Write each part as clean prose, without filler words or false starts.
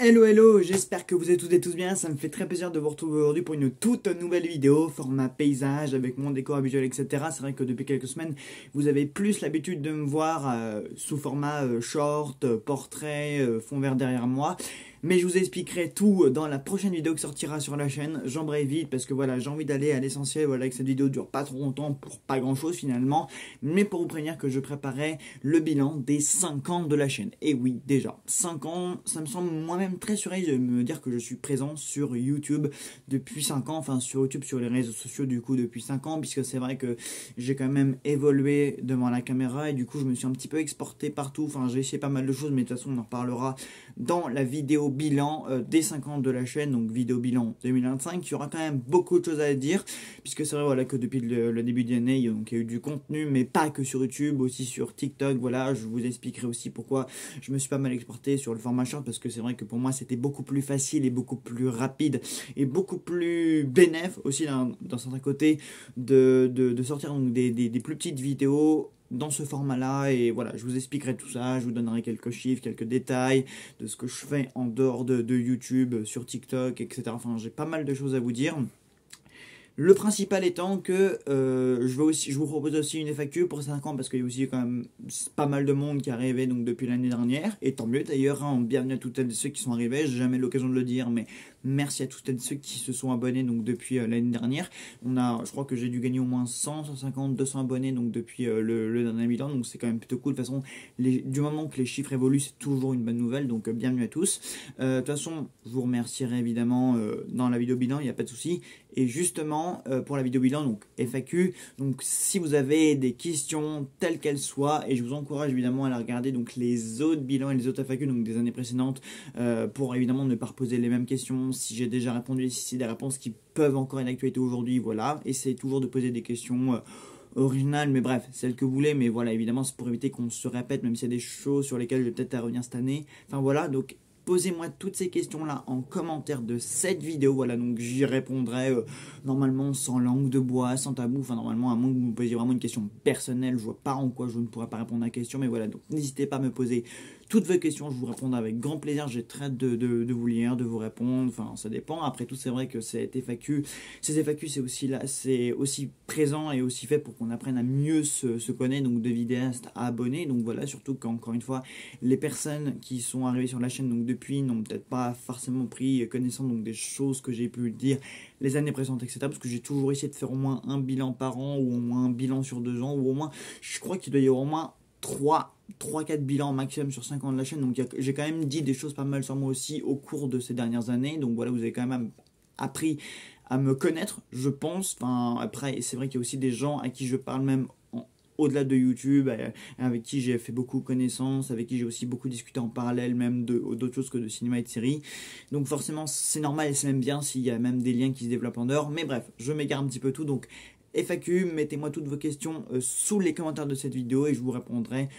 Hello hello, j'espère que vous êtes toutes et tous bien, ça me fait très plaisir de vous retrouver aujourd'hui pour une toute nouvelle vidéo, format paysage avec mon décor habituel, etc. C'est vrai que depuis quelques semaines, vous avez plus l'habitude de me voir sous format short, portrait, fond vert derrière moi. Mais je vous expliquerai tout dans la prochaine vidéo qui sortira sur la chaîne. J'embraye vite parce que voilà, j'ai envie d'aller à l'essentiel, voilà, que cette vidéo dure pas trop longtemps pour pas grand chose finalement. Mais pour vous prévenir que je préparais le bilan des 5 ans de la chaîne. Et oui, déjà, 5 ans, ça me semble moi-même très surréel de me dire que je suis présent sur YouTube depuis 5 ans. Enfin, sur YouTube, sur les réseaux sociaux du coup depuis 5 ans. Puisque c'est vrai que j'ai quand même évolué devant la caméra. Et du coup, je me suis un petit peu exporté partout. Enfin, j'ai essayé pas mal de choses, mais de toute façon, on en reparlera dans la vidéo bilan des 5 ans de la chaîne, donc vidéo bilan 2025. Il y aura quand même beaucoup de choses à dire, puisque c'est vrai voilà, que depuis le début de l'année, il y a eu du contenu, mais pas que sur YouTube, aussi sur TikTok. Voilà, je vous expliquerai aussi pourquoi je me suis pas mal exporté sur le format short, parce que c'est vrai que pour moi, c'était beaucoup plus facile et beaucoup plus rapide et beaucoup plus bénéf aussi d'un certain côté de sortir donc, des plus petites vidéos dans ce format-là. Et voilà, je vous expliquerai tout ça, je vous donnerai quelques chiffres, quelques détails de ce que je fais en dehors de YouTube, sur TikTok, etc. Enfin, j'ai pas mal de choses à vous dire. Le principal étant que je vous propose aussi une FAQ pour 5 ans, parce qu'il y a aussi quand même pas mal de monde qui est arrivé donc, depuis l'année dernière, et tant mieux d'ailleurs, hein, bienvenue à toutes celles et ceux qui sont arrivés, j'ai jamais l'occasion de le dire, mais merci à toutes celles et ceux qui se sont abonnés donc, depuis l'année dernière. Je crois que j'ai dû gagner au moins 100, 150, 200 abonnés donc, depuis le dernier bilan, donc c'est quand même plutôt cool. De toute façon, du moment que les chiffres évoluent, c'est toujours une bonne nouvelle, donc bienvenue à tous. De toute façon, je vous remercierai évidemment dans la vidéo bilan, il n'y a pas de souci. Et justement, pour la vidéo bilan, donc FAQ, donc si vous avez des questions telles qu'elles soient, et je vous encourage évidemment à la regarder, donc les autres bilans et les autres FAQ donc des années précédentes, pour évidemment ne pas reposer les mêmes questions, si j'ai déjà répondu, si c'est des réponses qui peuvent encore être d'actualité aujourd'hui, voilà, essayez toujours de poser des questions originales, mais bref, celles que vous voulez, mais voilà, évidemment c'est pour éviter qu'on se répète, même s'il y a des choses sur lesquelles je vais peut-être revenir cette année, enfin voilà, donc posez-moi toutes ces questions-là en commentaire de cette vidéo. Voilà, donc j'y répondrai normalement sans langue de bois, sans tabou. Enfin, normalement, à moins que vous me posiez vraiment une question personnelle, je vois pas en quoi je ne pourrais pas répondre à la question. Mais voilà, donc n'hésitez pas à me poser toutes vos questions. Je vous répondrai avec grand plaisir. J'ai très hâte de vous lire, de vous répondre. Enfin, ça dépend. Après tout, c'est vrai que ces FAQ, c'est aussi là, c'est aussi présent et aussi fait pour qu'on apprenne à mieux se connaître. Donc, de vidéastes à abonnés. Donc voilà, surtout qu'encore une fois, les personnes qui sont arrivées sur la chaîne donc depuis n'ont peut-être pas forcément pris connaissance donc des choses que j'ai pu dire les années précédentes, etc. Parce que j'ai toujours essayé de faire au moins un bilan par an, ou au moins un bilan sur 2 ans, ou au moins, je crois qu'il doit y avoir au moins 3-4 bilans maximum sur 5 ans de la chaîne. Donc j'ai quand même dit des choses pas mal sur moi aussi au cours de ces dernières années. Donc voilà, vous avez quand même appris à me connaître, je pense. Enfin, après, c'est vrai qu'il y a aussi des gens à qui je parle même au-delà de YouTube, avec qui j'ai fait beaucoup connaissance, avec qui j'ai aussi beaucoup discuté en parallèle, même d'autres choses que de cinéma et de séries. Donc forcément, c'est normal et c'est même bien s'il y a même des liens qui se développent en dehors. Mais bref, je m'égare un petit peu tout. Donc FAQ, mettez-moi toutes vos questions sous les commentaires de cette vidéo et je vous répondrai,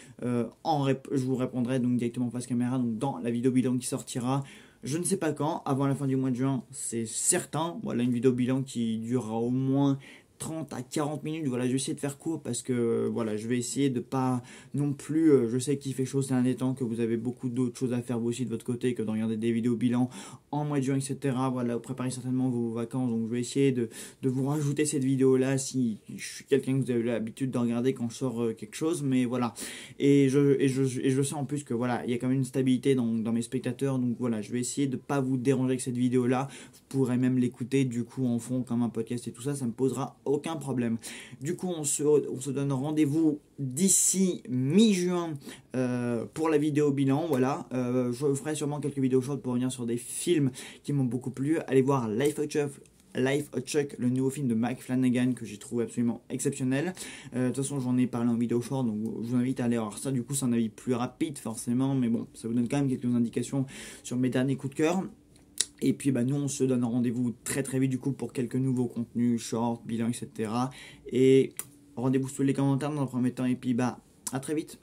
donc directement face caméra, donc dans la vidéo bilan qui sortira. Je ne sais pas quand, avant la fin du mois de juin, c'est certain. Voilà, une vidéo bilan qui durera au moins 30 à 40 minutes, voilà, je vais essayer de faire court parce que voilà, je vais essayer de pas non plus, je sais qu'il fait chaud ces derniers temps, que vous avez beaucoup d'autres choses à faire vous aussi de votre côté, que de regarder des vidéos bilan en mois de juin, etc. Voilà, vous préparez certainement vos vacances, donc je vais essayer de vous rajouter cette vidéo là si je suis quelqu'un que vous avez l'habitude de regarder quand je sors quelque chose, mais voilà, et je sais en plus que voilà, il y a quand même une stabilité dans mes spectateurs, donc voilà, je vais essayer de pas vous déranger avec cette vidéo là, vous pourrez même l'écouter du coup en fond comme un podcast et tout ça, ça me posera aucun problème. Du coup, on se donne rendez-vous d'ici mi-juin pour la vidéo bilan. Voilà, je ferai sûrement quelques vidéos short pour revenir sur des films qui m'ont beaucoup plu. Allez voir Life of Chuck, le nouveau film de Mike Flanagan que j'ai trouvé absolument exceptionnel. De toute façon, j'en ai parlé en vidéo short, donc je vous invite à aller voir ça. Du coup, c'est un avis plus rapide forcément, mais bon, ça vous donne quand même quelques indications sur mes derniers coups de cœur. Et puis nous on se donne rendez-vous très très vite du coup pour quelques nouveaux contenus, short, bilan, etc. Et rendez-vous sous les commentaires dans le premier temps. Et puis à très vite.